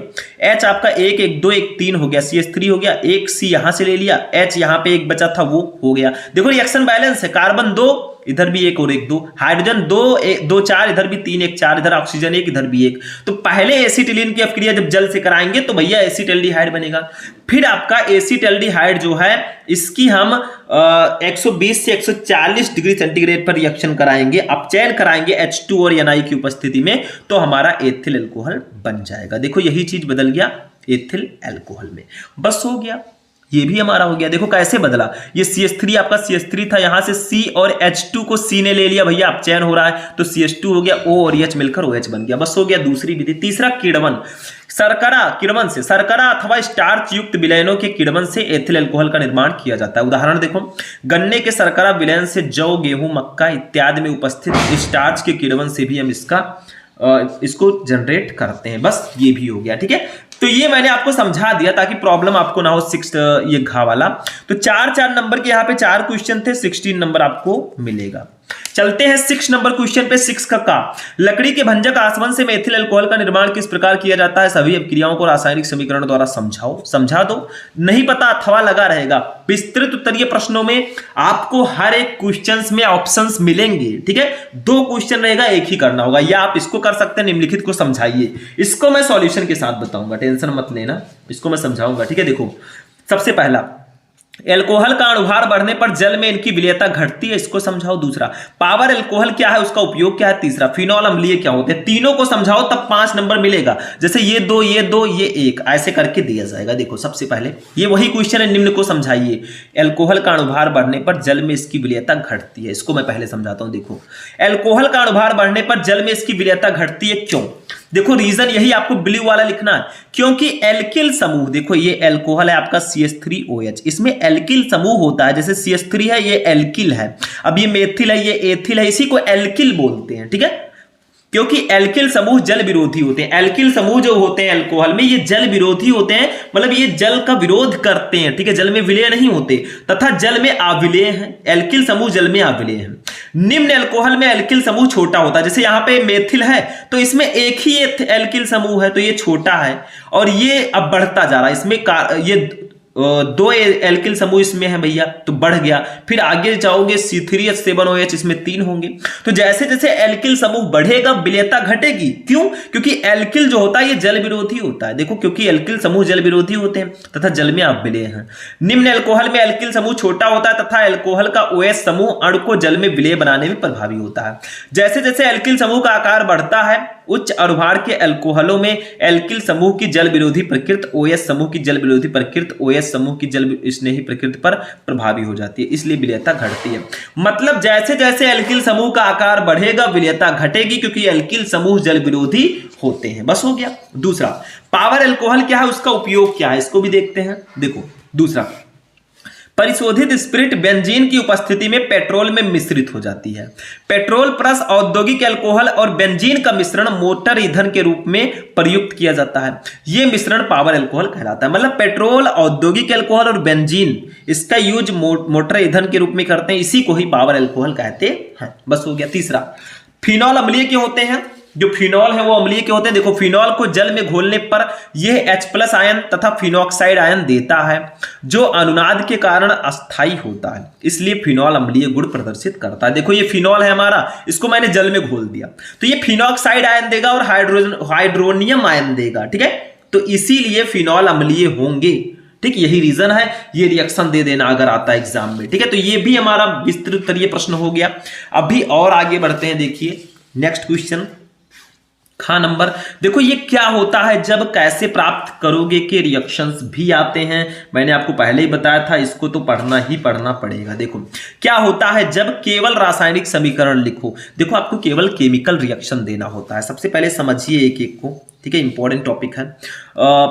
H आपका 1 1 2 1 3 हो गया, CH3 हो गया, 1 C यहां से ले लिया, H यहां पे 1 बचा था वो हो गया। देखो रिएक्शन बैलेंस है, कार्बन 2 इधर भी 1 और 1 2, हाइड्रोजन 2 4, इधर भी 3 1 4, इधर ऑक्सीजन 1 इधर भी 1। तो पहले एसिटिलीन की अपक्रिया जब जल से कराएंगे तो भैया एसिटल्डिहाइड बनेगा। फिर आपका एसिटल्डिहाइड जो है इसकी हम 120 से 140 डिग्री सेंटीग्रेड पर रिएक्शन कराएंगे, अपचयन कराएंगे H2 और Na की उपस्थिति में, तो हमारा एथिल अल्कोहल बन जाएगा। देखो यही चीज बदल गया एथिल अल्कोहल में, बस हो गया, ये भी हमारा हो गया। देखो कैसे बदला, ये CH3 आपका CH3 था, यहां से C और H2 को C ने ले लिया, भैया अपचयन हो रहा है तो CH2 हो गया, O और H मिलकर OH बन गया, बस हो गया। दूसरी विधि। तीसरा किण्वन, शर्करा किण्वन से, शर्करा अथवा स्टार्च युक्त विलयनों के किण्वन से एथिल अल्कोहल का निर्माण किया जाता है। उदाहरण देखो, गन्ने के शर्करा विलयन से जौ, गेहूं, मक्का इत्यादि में उपस्थित स्टार्च के किण्वन से भी हम इसको जनरेट करते हैं। बस ये भी हो गया। ठीक है, तो ये मैंने आपको समझा दिया ताकि प्रॉब्लम आपको ना हो 6 ये घा वाला। तो 4 नंबर के यहाँ पे 4 क्वेश्चन थे, 16 नंबर आपको मिलेगा। चलते हैं 6 नंबर क्वेश्चन पे। 6 का लकड़ी के भंजक आसवन से मेथिल अल्कोहल का निर्माण किस प्रकार किया जाता है, सभी अपक्रियाओं को रासायनिक समीकरण द्वारा समझाओ। समझा दो, नहीं पता अथवा लगा रहेगा। विस्तृत उत्तरीय प्रश्नों में आपको हर एक क्वेश्चंस में ऑप्शंस मिलेंगे। ठीक है, 2 क्वेश्चन रहेगा, एक ही करना होगा, या आप इसको कर सकते हैं निम्नलिखित को समझाइए। इसको मैं सॉल्यूशन के साथ बताऊंगा, टेंशन मत लेना, इसको मैं समझाऊंगा। ठीक है, देखो सबसे पहला, एल्कोहल का अणुभार बढ़ने पर जल में इनकी विलेयता घटती है, इसको समझाओ। दूसरा, पावर एल्कोहल क्या है, उसका उपयोग क्या है। तीसरा, फिनॉल अम्लीय क्या होते हैं। तीनों को समझाओ तब 5 नंबर मिलेगा। जैसे ये 2 ये 2 ये 1 ऐसे करके दिया जाएगा। देखो सबसे पहले ये वही क्वेश्चन है, निम्न को समझाइए। एल्कोहल का अणुभार बढ़ने पर जल में इसकी विलेयता घटती है, इसको मैं पहले समझाता हूं। देखो एल्कोहल का अणुभार बढ़ने पर जल में इसकी विलेयता घटती है, क्यों। देखो रीजन यही आपको ब्लू वाला लिखना है, क्योंकि एल्किल समूह, देखो ये एल्कोहल है आपका CH3OH, इसमें एल्किल समूह होता है। जैसे CH3 है ये एल्किल है, अब ये मेथिल है ये एथिल है, इसी को एल्किल बोलते हैं। ठीक है, क्योंकि एल्किल समूह जल विरोधी होते हैं। एल्किल समूह जो होते हैं अल्कोहल में, ये जल विरोधी होते हैं, मतलब ये जल का विरोध करते हैं। ठीक है, जल में विलय नहीं होते, तथा जल में अविलेय हैं। एल्किल समूह जल में अविलेय हैं। निम्न एल्कोहल में एल्किल समूह छोटा होता है। जैसे यहाँ पे मेथिल है तो इसमें एक ही एल्किल समूह है, तो ये छोटा है, और ये अब बढ़ता जा रहा है। इसमें ये 2 एल्किल समूह इसमें है भैया, तो बढ़ गया। फिर आगे जाओगे C3H7OH, इसमें 3 होंगे। तो जैसे जैसे एल्किल समूह बढ़ेगा विलेयता घटेगी, क्यों, क्योंकि एल्किल जो होता है ये जल विरोधी होता है। देखो क्योंकि एल्किल समूह जल विरोधी होते हैं तथा जल में अविलेय हैं। निम्न एल्कोहल में एल्किल समूह छोटा होता है तथा एल्कोहल का OH समूह अणु को जल में विलय बनाने में प्रभावी होता है। जैसे जैसे एल्किल समूह का आकार बढ़ता है, उच्च अणुभार के एल्कोहलों में एल्किल समूह की जल विरोधी प्रकृति OH समूह की जल विरोधी प्रकृति OH समूह की जल स्नेही प्रकृति पर प्रभावी हो जाती है, इसलिए विलेयता घटती है। मतलब जैसे जैसे एल्किल समूह का आकार बढ़ेगा विलेयता घटेगी, क्योंकि एल्किल समूह जल विरोधी होते हैं। बस हो गया। दूसरा, पावर एल्कोहल क्या है, उसका उपयोग क्या है, इसको भी देखते हैं। देखो दूसरा, परिशोधित स्पिरिट बेंजीन की उपस्थिति में पेट्रोल में मिश्रित हो जाती है। पेट्रोल प्लस औद्योगिक अल्कोहल और बेंजीन का मिश्रण मोटर ईंधन के रूप में प्रयुक्त किया जाता है। यह मिश्रण पावर अल्कोहल कहलाता है। मतलब पेट्रोल, औद्योगिक अल्कोहल और बेंजीन, इसका यूज मोटर ईंधन के रूप में करते हैं, इसी को ही पावर अल्कोहल कहते हैं। बस हो गया। तीसरा, फिनॉल अम्लीय क्यों होते हैं? जो फिनॉल है वो अम्लीय क्यों होते हैं? देखो, फिनॉल को जल में घोलने पर यह H+ आयन तथा फिनॉक्साइड आयन देता है, जो अनुनाद के कारण अस्थायी होता है, इसलिए फिनॉल अम्लीय गुण प्रदर्शित करता है। देखो, ये फिनॉल है हमारा, इसको मैंने जल में घोल दिया तो ये फिनॉक्साइड आयन देगा और हाइड्रोनियम आयन देगा। ठीक है, तो इसीलिए फिनॉल अम्लीय होंगे। ठीक, यही रीजन है। ये रिएक्शन दे देना अगर आता है एग्जाम में। ठीक है, तो ये भी हमारा विस्तृत तरीके प्रश्न हो गया। अभी और आगे बढ़ते हैं। देखिए नेक्स्ट क्वेश्चन, खा नंबर। देखो, ये क्या होता है जब कैसे प्राप्त करोगे के रिएक्शंस भी आते हैं। मैंने आपको पहले ही बताया था, इसको तो पढ़ना ही पढ़ना पड़ेगा। देखो क्या होता है जब केवल रासायनिक समीकरण लिखो। देखो, आपको केवल केमिकल रिएक्शन देना होता है। सबसे पहले समझिए एक एक को। ठीक है, इंपॉर्टेंट टॉपिक है।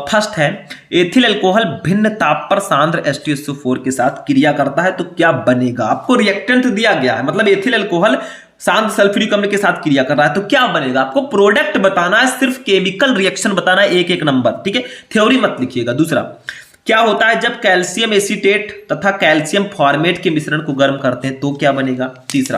फर्स्ट है, एथिल अल्कोहल भिन्न ताप पर सांद्र H2SO4 के साथ क्रिया करता है तो क्या बनेगा। आपको रिएक्टेंट दिया गया है, मतलब एथिल अल्कोहल सांद्र सल्फ्यूरिक अम्ल के साथ क्रिया कर रहा है तो क्या बनेगा। आपको प्रोडक्ट बताना है, सिर्फ केमिकल रिएक्शन बताना है, एक एक नंबर। ठीक है, थ्योरी मत लिखिएगा। दूसरा, क्या होता है जब कैल्शियम एसीटेट तथा कैल्शियम फॉर्मेट के मिश्रण को गर्म करते हैं तो क्या बनेगा। तीसरा,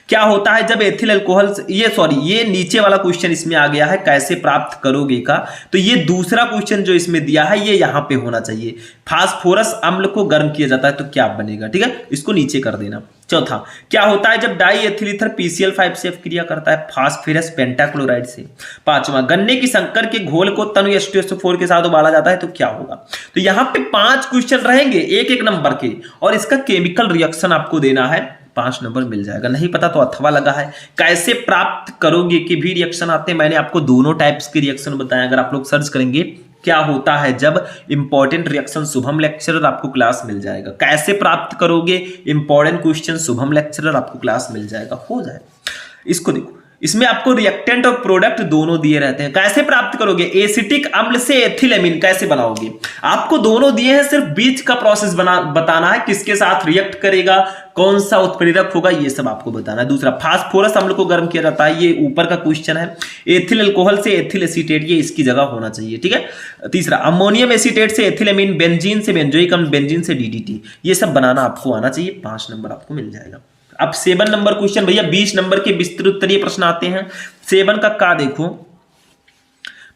क्या होता है जब एथिल अल्कोहल, ये नीचे वाला क्वेश्चन इसमें आ गया है कैसे प्राप्त करोगे का, तो ये दूसरा क्वेश्चन जो इसमें दिया है ये यहां पे होना चाहिए। फास्फोरस अम्ल को गर्म किया जाता है तो क्या बनेगा। ठीक है, इसको नीचे कर देना। चौथा, क्या होता है जब डाई एथिल ईथर PCl5 से क्रिया करता है फास्फोरस पेंटाक्लोराइड से। पांचवा, गन्ने की शंकर के घोल को तनु H2SO4 के साथ उबाला जाता है तो क्या होगा। तो यहां पे 5 क्वेश्चन रहेंगे एक एक नंबर के, और इसका केमिकल रिएक्शन आपको देना है, 5 नंबर मिल जाएगा। नहीं पता तो अथवा लगा है। कैसे प्राप्त करोगे कि भी रिएक्शन आते हैं। मैंने आपको दोनों टाइप्स के रिएक्शन बताया, अगर आप लोग सर्च करेंगे क्या होता है जब, इंपॉर्टेंट रिएक्शन शुभम लेक्चरर आपको क्लास मिल जाएगा। कैसे प्राप्त करोगे, इंपॉर्टेंट क्वेश्चन शुभम लेक्चरर आपको क्लास मिल जाएगा, हो जाएगा। इसको देखो, इसमें आपको रिएक्टेंट और प्रोडक्ट दोनों दिए रहते हैं। कैसे प्राप्त करोगे, एसिटिक अम्ल से एथिलेमिन कैसे बनाओगे। आपको दोनों दिए हैं, सिर्फ बीच का प्रोसेस बताना है, किसके साथ रिएक्ट करेगा, कौन सा उत्प्रेरक होगा, ये सब आपको बताना है। दूसरा, फास्फोरस अम्ल को गर्म किया जाता है, ये ऊपर का क्वेश्चन है। एथिल अल्कोहल से एथिल एसीटेट, ये इसकी जगह होना चाहिए। ठीक है। तीसरा, अमोनियम एसीटेट से एथिलेमिन, बेंजीन से बेंजोइक अम्ल, बेंजीन से DDT, ये सब बनाना आपको आना चाहिए। 5 नंबर आपको मिल जाएगा। अब 7 नंबर क्वेश्चन, भैया 20 नंबर के विस्तृत उत्तरीय प्रश्न आते हैं। 7 का देखो,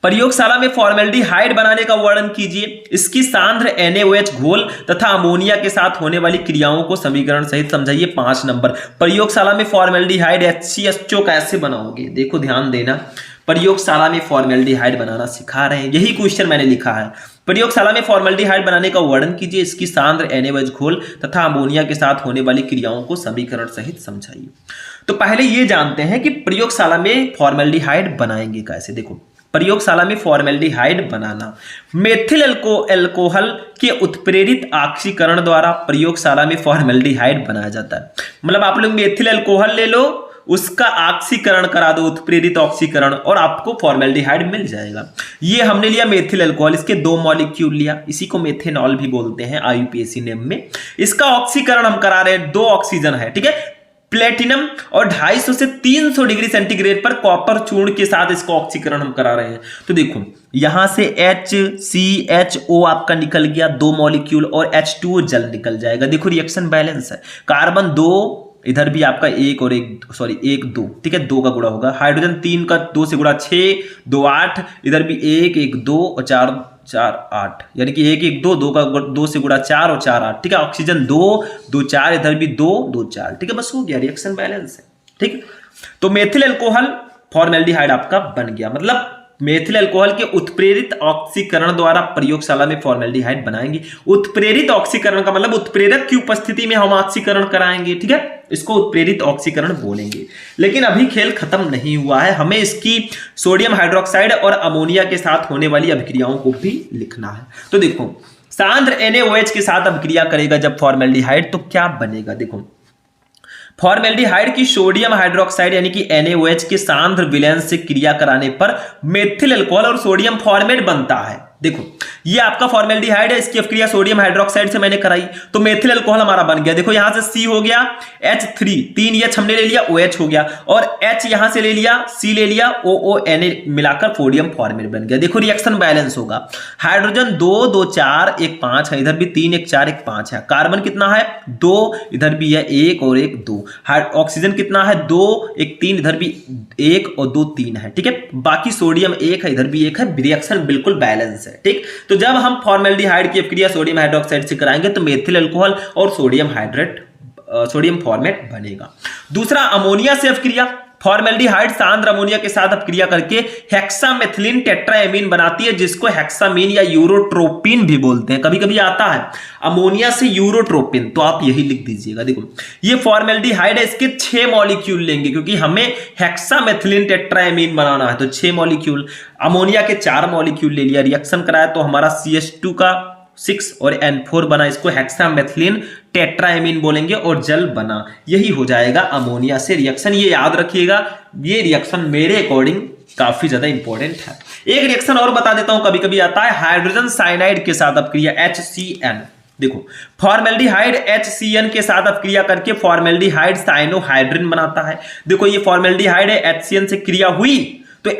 प्रयोगशाला में फॉर्मेल्डिहाइड बनाने का वर्णन कीजिए। इसकी सांद्र NaOH घोल तथा अमोनिया के साथ होने वाली क्रियाओं को समीकरण सहित समझाइए। 5 नंबर, प्रयोगशाला में फॉर्मेल्डिहाइड HCHO कैसे बनाओगे। देखो ध्यान देना, प्रयोगशाला में फॉर्मेल्डिहाइड बनाना सिखा रहे हैं, यही क्वेश्चन मैंने लिखा है। प्रयोगशाला में फॉर्मेल्डिहाइड बनाने का वर्णन कीजिए। इसकी सांद्र NaOH घोल तथा अमोनिया के साथ होने वाली क्रियाओं को समीकरण सहित समझाइए। तो पहले ये जानते हैं कि प्रयोगशाला में फॉर्मेल्डिहाइड बनाएंगे कैसे। देखो, प्रयोगशाला में फॉर्मेल्डिहाइड बनाना, मेथिल अल्कोहल के उत्प्रेरित ऑक्सीकरण द्वारा प्रयोगशाला में फॉर्मेल्डिहाइड बनाया जाता है। मतलब आप लोग मेथिल अल्कोहल ले लो, उसका ऑक्सीकरण करा दो, उत्प्रेरित ऑक्सीकरण, और आपको फॉर्मेल्डिहाइड मिल जाएगा। ये हमने लिया मेथिल अल्कोहल, इसके 2 मॉलिक्यूल लिया, इसी को मेथेनॉल भी बोलते हैं IUPAC नेम में। इसका ऑक्सीकरण हम करा रहे हैं, 2 ऑक्सीजन है। ठीक है, प्लेटिनम और 250 से 300 डिग्री सेंटीग्रेड पर कॉपर चूर्ण के साथ इसका ऑक्सीकरण हम करा रहे हैं। तो देखो, यहां से HCHO आपका निकल गया 2 मॉलिक्यूल, और H2O जल निकल जाएगा। देखो रिएक्शन बैलेंस है, कार्बन 2, इधर भी आपका 1 और 1, सॉरी 1 2, ठीक है, 2 का गुणा होगा। हाइड्रोजन 3 का 2 से गुणा 6, 2 8, इधर भी 1 1 2 और 4 4 8, यानी कि 1 1 2, 2 का 2 से गुणा 4 और 4 8। ठीक है, ऑक्सीजन 2 2 4, इधर भी 2 2 4। ठीक है, बस हो गया, रिएक्शन बैलेंस है। ठीक है, तो मेथिल अल्कोहल फॉर्मेल्डिहाइड आपका बन गया। मतलब मेथिल अल्कोहल के उत्प्रेरित ऑक्सीकरण द्वारा प्रयोगशाला में फॉर्मेल्डिहाइड बनाएंगे। उत्प्रेरित ऑक्सीकरण का मतलब उत्प्रेरक की उपस्थिति में हम ऑक्सीकरण कराएंगे। ठीक है, इसको उत्प्रेरित ऑक्सीकरण बोलेंगे। लेकिन अभी खेल खत्म नहीं हुआ है, हमें इसकी सोडियम हाइड्रोक्साइड और अमोनिया के साथ होने वाली अभिक्रियाओं को भी लिखना है। तो देखो, सांद्र NaOH के साथ अभिक्रिया करेगा जब फॉर्मेल्डिहाइड, तो क्या बनेगा। देखो, फॉर्मेल्डिहाइड की सोडियम हाइड्रोक्साइड यानी कि NaOH के सांद्र विलयन से क्रिया कराने पर मेथिल अल्कोहल और सोडियम फॉर्मेट बनता है। देखो, ये आपका फॉर्मेल्डिहाइड है, इसकी अपक्रिया सोडियम हाइड्रोक्साइड से मैंने कराई तो मेथिल अल्कोहल हमारा बन गया। देखो यहां से C हो गया H3, 3 H हमने ले लिया, OH हो गया, और H यहां से ले लिया, C ले लिया, OONA मिलाकर सोडियम फॉर्मेट बन गया। देखो रिएक्शन बैलेंस होगा, हाइड्रोजन 2 2 4 1 5 है, इधर भी 3 1 4 1 5 है, कार्बन कितना है 2, इधर भी है 1 और 1 2, ऑक्सीजन कितना है 2 1 3, इधर भी 1 और 2 3 है, ठीक है। बाकी सोडियम 1 है, इधर भी 1 है, रिएक्शन बिल्कुल बैलेंस है, ठीक। तो जब हम फॉर्मेल्डिहाइड की अपक्रिया सोडियम हाइड्रोक्साइड से कराएंगे तो मेथिल अल्कोहल और सोडियम फॉर्मेट बनेगा। दूसरा अमोनिया से अपक्रिया, फॉर्मेल्डिहाइड सांद्र अमोनिया के साथ अपक्रिया करके हेक्सामेथिलीन टेट्राएमीन बनाती है, जिसको हेक्सामीन या यूरोट्रोपिन भी बोलते हैं। कभी कभी आता है अमोनिया से यूरोट्रोपिन, तो आप यही लिख दीजिएगा। देखो ये फॉर्मेल्डिहाइड है, इसके 6 मॉलिक्यूल लेंगे क्योंकि हमें हेक्सामेथिलीन टेट्राएमीन बनाना है, तो 6 मॉलिक्यूल। अमोनिया के 4 मॉलिक्यूल ले लिया, रिएक्शन कराया तो हमारा CH2 का 6 और N4 बना, इसको हेक्सामेथिलीन टेट्राएमीन बोलेंगे और जल बना। यही हो जाएगा अमोनिया से रिएक्शन। ये याद रखिएगा, ये रिएक्शन मेरे अकॉर्डिंग काफी ज्यादा इंपॉर्टेंट है। एक रिएक्शन और बता देता हूं, कभी कभी आता है हाइड्रोजन साइनाइड के साथ अपक्रिया HCN। देखो फॉर्मेल्डिहाइड HCN के साथ अपक्रिया करके फॉर्मेल्डिहाइड साइनोहाइड्रिन बनाता है। देखो ये फॉर्मेल्डिहाइड है, HCN से क्रिया हुई तो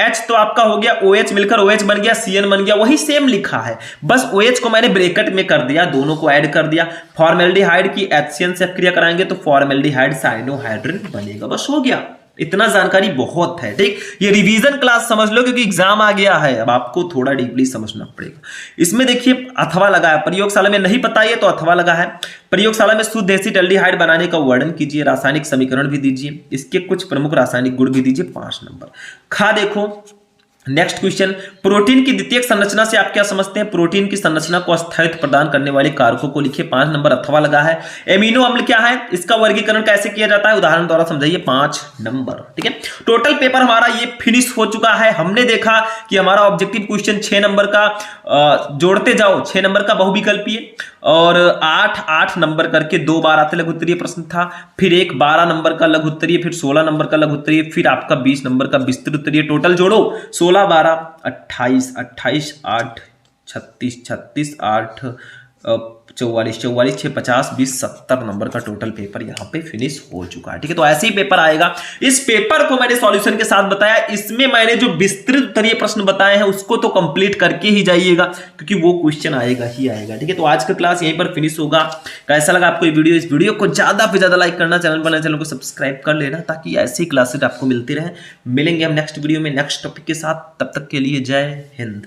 H तो आपका हो गया, OH मिलकर OH बन गया, CN बन गया, वही सेम लिखा है, बस OH को मैंने ब्रैकेट में कर दिया, दोनों को ऐड कर दिया। फॉर्मेल्डिहाइड की HCN से अपक्रिया कराएंगे तो फॉर्मेल्डिहाइड साइनोहाइड्रिन बनेगा, बस हो गया। इतना जानकारी बहुत है, ठीक। ये रिवीजन क्लास समझ लो क्योंकि एग्जाम आ गया है, अब आपको थोड़ा डीपली समझना पड़ेगा। इसमें देखिए अथवा लगा है, प्रयोगशाला में नहीं पता ये तो अथवा लगा है। प्रयोगशाला में शुद्ध एसिटाल्डिहाइड बनाने का वर्णन कीजिए, रासायनिक समीकरण भी दीजिए, इसके कुछ प्रमुख रासायनिक गुण भी दीजिए, 5 नंबर। खा देखो नेक्स्ट क्वेश्चन, प्रोटीन की द्वितीयक संरचना से आप क्या समझते हैं? प्रोटीन की संरचना को स्थायित्व प्रदान करने वाले कारकों को लिखिए, 5 नंबर। अथवा लगा है। एमिनो अम्ल क्या है, इसका वर्गीकरण कैसे किया जाता है, उदाहरण द्वारा समझाइए, 5 नंबर। ठीक है, टोटल पेपर हमारा ये फिनिश हो चुका है। हमने देखा कि हमारा ऑब्जेक्टिव क्वेश्चन 6 नंबर का जोड़ते जाओ, 6 नंबर का बहुविकल्पीय और 8 नंबर करके 2 बार आते लघु उत्तरीय प्रश्न था, फिर एक 12 नंबर का लघु उत्तरीय, फिर 16 नंबर का लघु उत्तरीय, फिर आपका 20 नंबर का विस्तृत उत्तरीय। टोटल जोड़ो 16 12 28 28 8 36 36 8 44 44 6 50 20 70 नंबर का टोटल पेपर यहाँ पे फिनिश हो चुका है। ठीक है, तो ऐसे ही पेपर आएगा। इस पेपर को मैंने सॉल्यूशन के साथ बताया, इसमें मैंने जो विस्तृत उत्तरीय प्रश्न बताए हैं उसको तो कंप्लीट करके ही जाइएगा क्योंकि वो क्वेश्चन आएगा ही आएगा। ठीक है, तो आज का क्लास यहीं पर फिनिश होगा। कैसा लगा आपको ये वीडियो? इस वीडियो को ज्यादा से ज्यादा लाइक करना, चैनल को सब्सक्राइब कर लेना ताकि ऐसी क्लासेज आपको मिलती रहे। मिलेंगे हम नेक्स्ट वीडियो में नेक्स्ट टॉपिक के साथ, तब तक के लिए जय हिंद।